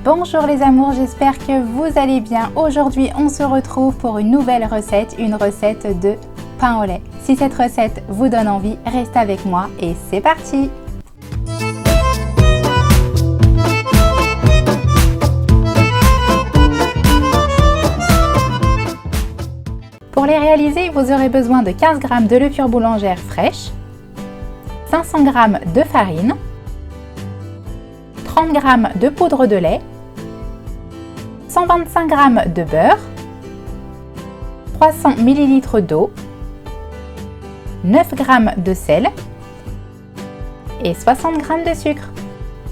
Bonjour les amours, j'espère que vous allez bien. Aujourd'hui, on se retrouve pour une nouvelle recette, une recette de pain au lait. Si cette recette vous donne envie, restez avec moi et c'est parti! Pour les réaliser, vous aurez besoin de 15 g de levure boulangère fraîche, 500 g de farine, 30 g de poudre de lait, 125 g de beurre, 300 ml d'eau, 9 g de sel et 60 g de sucre.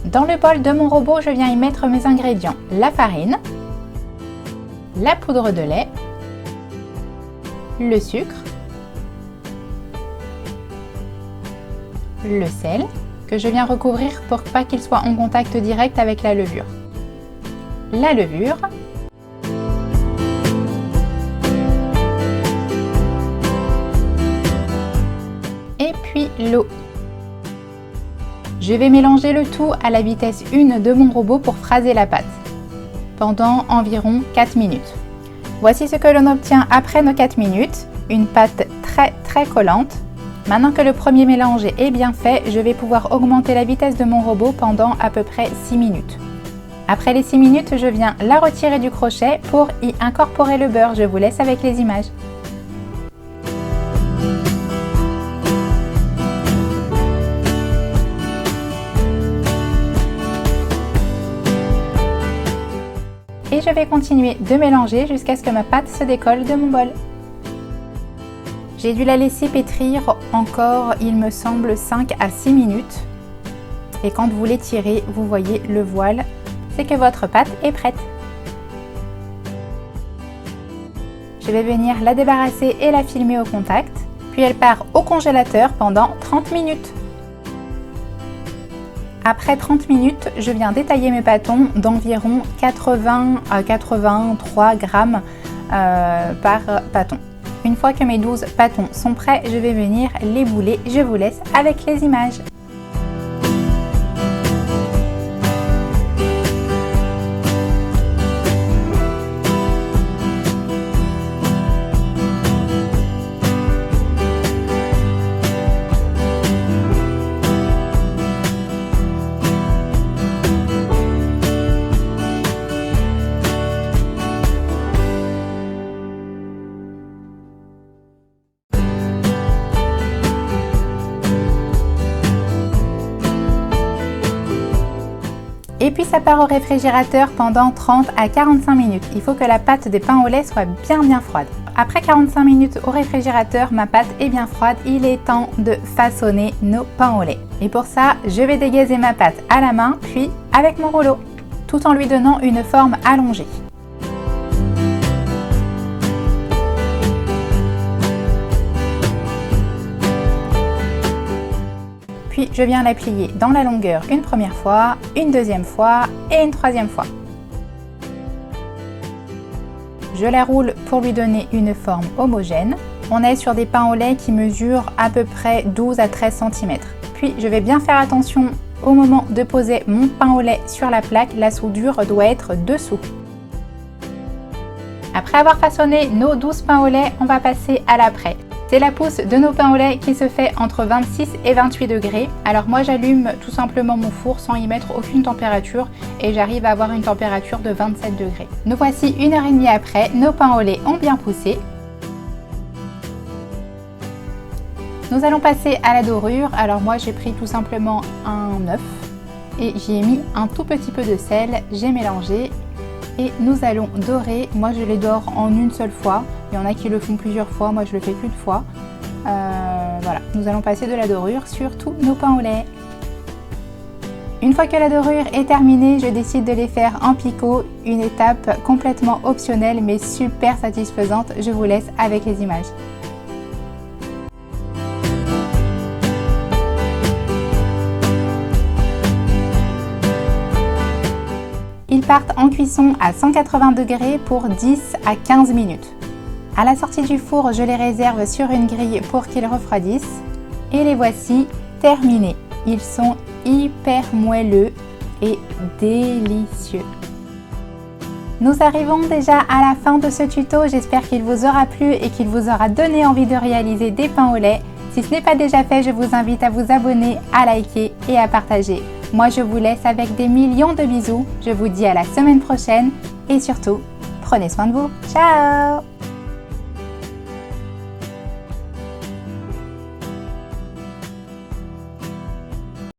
Dans le bol de mon robot, je viens y mettre mes ingrédients: la farine, la poudre de lait, le sucre, le sel que je viens recouvrir pour pas qu'il soit en contact direct avec la levure, la levure, et puis l'eau. Je vais mélanger le tout à la vitesse 1 de mon robot pour phraser la pâte pendant environ 4 minutes. Voici ce que l'on obtient après nos 4 minutes, une pâte très collante. Maintenant que le premier mélange est bien fait, je vais pouvoir augmenter la vitesse de mon robot pendant à peu près 6 minutes. Après les 6 minutes, je viens la retirer du crochet pour y incorporer le beurre. Je vous laisse avec les images. Et je vais continuer de mélanger jusqu'à ce que ma pâte se décolle de mon bol. J'ai dû la laisser pétrir encore, il me semble, 5 à 6 minutes. Et quand vous l'étirez, vous voyez le voile, c'est que votre pâte est prête. Je vais venir la débarrasser et la filmer au contact, puis elle part au congélateur pendant 30 minutes. Après 30 minutes, je viens détailler mes pâtons d'environ 80 à 83 grammes par pâton. Une fois que mes 12 pâtons sont prêts, je vais venir les bouler. Je vous laisse avec les images. Et puis ça part au réfrigérateur pendant 30 à 45 minutes. Il faut que la pâte des pains au lait soit bien froide. Après 45 minutes au réfrigérateur, ma pâte est bien froide. Il est temps de façonner nos pains au lait. Et pour ça, je vais dégazer ma pâte à la main, puis avec mon rouleau, tout en lui donnant une forme allongée. Puis je viens la plier dans la longueur une première fois, une deuxième fois et une troisième fois. Je la roule pour lui donner une forme homogène. On est sur des pains au lait qui mesurent à peu près 12 à 13 cm. Puis je vais bien faire attention au moment de poser mon pain au lait sur la plaque, la soudure doit être dessous. Après avoir façonné nos 12 pains au lait, on va passer à l'après. C'est la pousse de nos pains au lait qui se fait entre 26 et 28 degrés. Alors moi j'allume tout simplement mon four sans y mettre aucune température et j'arrive à avoir une température de 27 degrés. Nous voici 1h30 après, nos pains au lait ont bien poussé. Nous allons passer à la dorure. Alors moi j'ai pris tout simplement un œuf et j'y ai mis un tout petit peu de sel, j'ai mélangé. Et nous allons dorer. Moi je les dore en une seule fois. Il y en a qui le font plusieurs fois, moi je le fais qu'une fois. Voilà, nous allons passer de la dorure sur tous nos pains au lait. Une fois que la dorure est terminée, je décide de les faire en picot. Une étape complètement optionnelle mais super satisfaisante. Je vous laisse avec les images. Ils partent en cuisson à 180 degrés pour 10 à 15 minutes. À la sortie du four, je les réserve sur une grille pour qu'ils refroidissent. Et les voici terminés. Ils sont hyper moelleux et délicieux. Nous arrivons déjà à la fin de ce tuto, j'espère qu'il vous aura plu et qu'il vous aura donné envie de réaliser des pains au lait. Si ce n'est pas déjà fait, je vous invite à vous abonner, à liker et à partager. Moi je vous laisse avec des millions de bisous, je vous dis à la semaine prochaine et surtout, prenez soin de vous. Ciao!